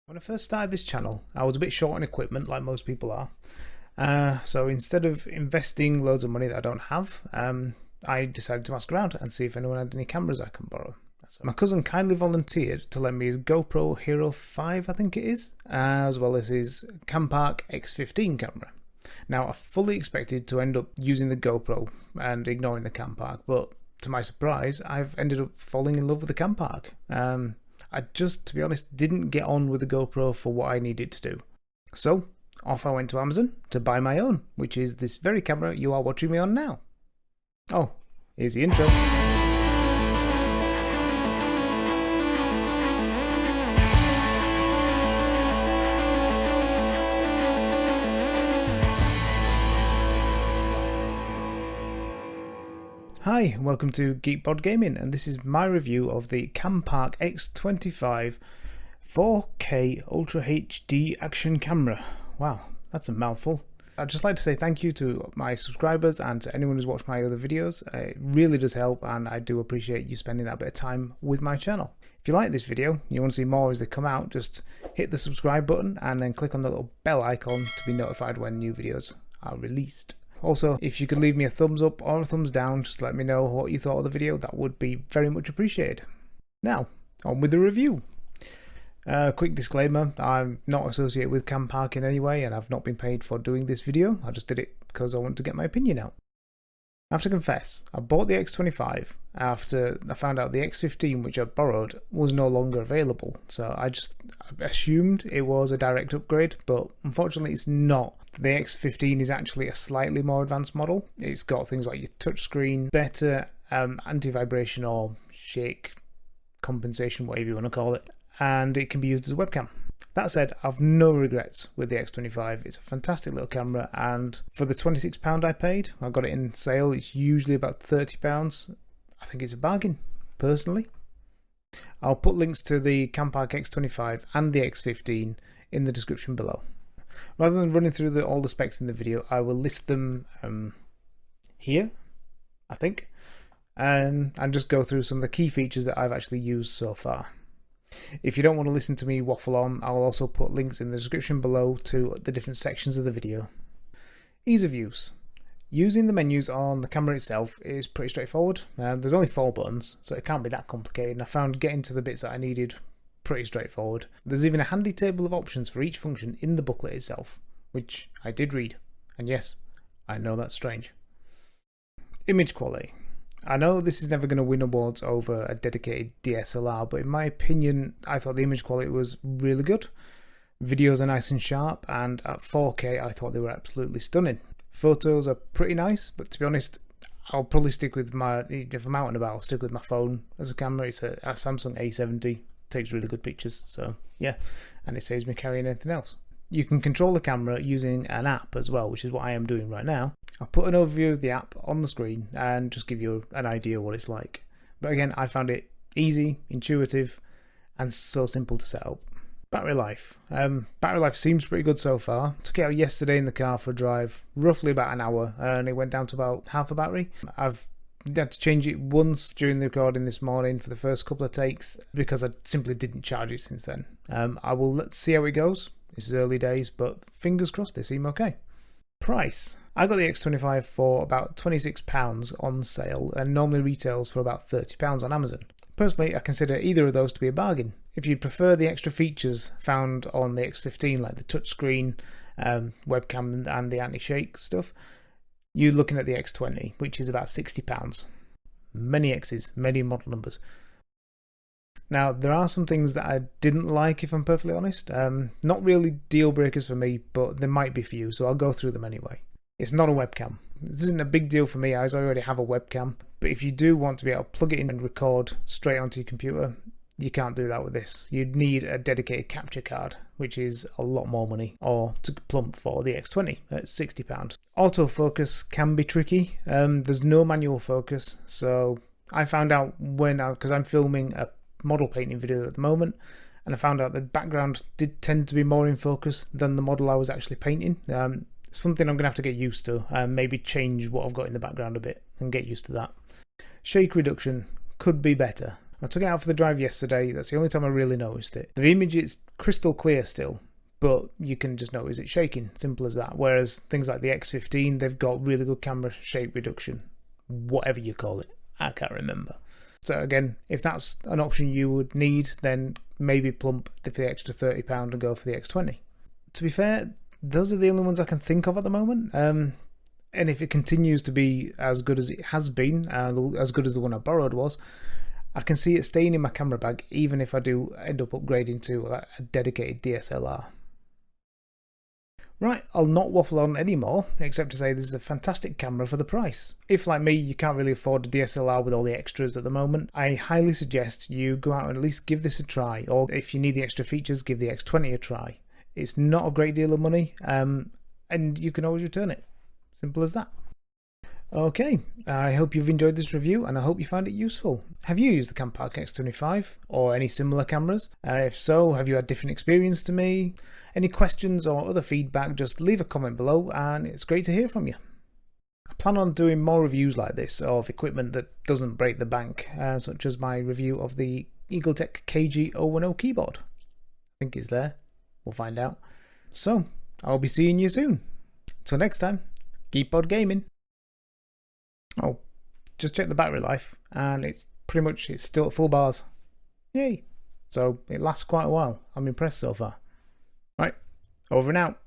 When I first started this channel, I was a bit short on equipment, like most people are. So instead of investing loads of money that I don't have, I decided to ask around and see if anyone had any cameras I can borrow. So my cousin kindly volunteered to lend me his GoPro Hero 5, I think it is, as well as his CamPark X15 camera. Now, I fully expected to end up using the GoPro and ignoring the CamPark, but to my surprise, I've ended up falling in love with the CamPark. I just, to be honest, didn't get on with the GoPro for what I needed to do. So, off I went to Amazon to buy my own, which is this very camera you are watching me on now. Oh, here's the intro. Hi, welcome to Geekpod Gaming, and this is my review of the CamPark X25 4K Ultra HD action camera. Wow, that's a mouthful. I'd just like to say thank you to my subscribers and to anyone who's watched my other videos. It really does help, and I do appreciate you spending that bit of time with my channel. If you like this video, you want to see more as they come out, just hit the subscribe button and then click on the little bell icon to be notified when new videos are released. Also, if you could leave me a thumbs up or a thumbs down, just let me know what you thought of the video, that would be very much appreciated. Now, on with the review. Quick disclaimer, I'm not associated with CamPark in any way, and I've not been paid for doing this video. I just did it because I wanted to get my opinion out. I have to confess, I bought the X25 after I found out the X15, which I borrowed, was no longer available. So I assumed it was a direct upgrade, but unfortunately it's not. The X15 is actually a slightly more advanced model. It's got things like your touchscreen, better anti-vibration or shake compensation, whatever you want to call it, and it can be used as a webcam. That said, I've no regrets with the X25. It's a fantastic little camera, and for the £26 I paid, I got it in sale. It's usually about £30. I think it's a bargain, personally. I'll put links to the CamPark X25 and the X15 in the description below. Rather than running through all the specs in the video, I will list them here, I think, and just go through some of the key features that I've actually used so far. If you don't want to listen to me waffle on, I'll also put links in the description below to the different sections of the video. Ease of use. Using the menus on the camera itself is pretty straightforward. There's only 4 buttons, so it can't be that complicated, and I found getting to the bits that I needed pretty straightforward. There's even a handy table of options for each function in the booklet itself, which I did read, and yes, I know that's strange. Image quality. I know this is never going to win awards over a dedicated DSLR, but in my opinion, I thought the image quality was really good. Videos are nice and sharp, and at 4K I thought they were absolutely stunning. Photos are pretty nice, but to be honest, I'll probably stick with if I'm out and about, I'll stick with my phone as a camera. It's a Samsung A70, takes really good pictures, so yeah, and it saves me carrying anything else. You can control the camera using an app as well, which is what I am doing right now. I'll put an overview of the app on the screen and just give you an idea of what it's like. But again, I found it easy, intuitive, and so simple to set up. Battery life. Battery life seems pretty good so far. Took it out yesterday in the car for a drive, roughly about an hour, and it went down to about half a battery. I've had to change it once during the recording this morning for the first couple of takes because I simply didn't charge it since then. I will see how it goes. This is early days, but fingers crossed they seem okay. Price. I got the X25 for about £26 on sale and normally retails for about £30 on Amazon. Personally, I consider either of those to be a bargain. If you prefer the extra features found on the X15, like the touchscreen, webcam and the anti-shake stuff, you're looking at the X20, which is about £60. Many X's, many model numbers. Now, there are some things that I didn't like, if I'm perfectly honest. Not really deal breakers for me, but there might be for you, so I'll go through them anyway. It's not a webcam. This isn't a big deal for me, as I already have a webcam, but if you do want to be able to plug it in and record straight onto your computer, you can't do that with this. You'd need a dedicated capture card, which is a lot more money, or to plump for the X20 at £60. Autofocus can be tricky. There's no manual focus, so I found out because I'm filming a model painting video at the moment, and I found out the background did tend to be more in focus than the model I was actually painting. Something I'm going to have to get used to, and maybe change what I've got in the background a bit and get used to that. Shake reduction could be better. I took it out for the drive yesterday. That's the only time I really noticed it. The image is crystal clear still, but you can just notice it shaking. Simple as that. Whereas things like the X15, they've got really good camera shake reduction. Whatever you call it. I can't remember. So again, if that's an option you would need, then maybe plump for the extra £30 and go for the X20. To be fair, those are the only ones I can think of at the moment. And if it continues to be as good as it has been, as good as the one I borrowed was, I can see it staying in my camera bag even if I do end up upgrading to a dedicated DSLR. Right, I'll not waffle on anymore, except to say this is a fantastic camera for the price. If, like me, you can't really afford a DSLR with all the extras at the moment, I highly suggest you go out and at least give this a try, or if you need the extra features, give the X20 a try. It's not a great deal of money, and you can always return it. Simple as that. Okay, I hope you've enjoyed this review and I hope you found it useful. Have you used the CamPark X25 or any similar cameras? If so, have you had different experience to me? Any questions or other feedback, just leave a comment below and it's great to hear from you. I plan on doing more reviews like this of equipment that doesn't break the bank, such as my review of the EagleTech KG010 keyboard. I think it's there. We'll find out. So, I'll be seeing you soon. Till next time, keep on gaming. Oh, just check the battery life and it's still at full bars. Yay! So it lasts quite a while. I'm impressed so far. Right, over and out.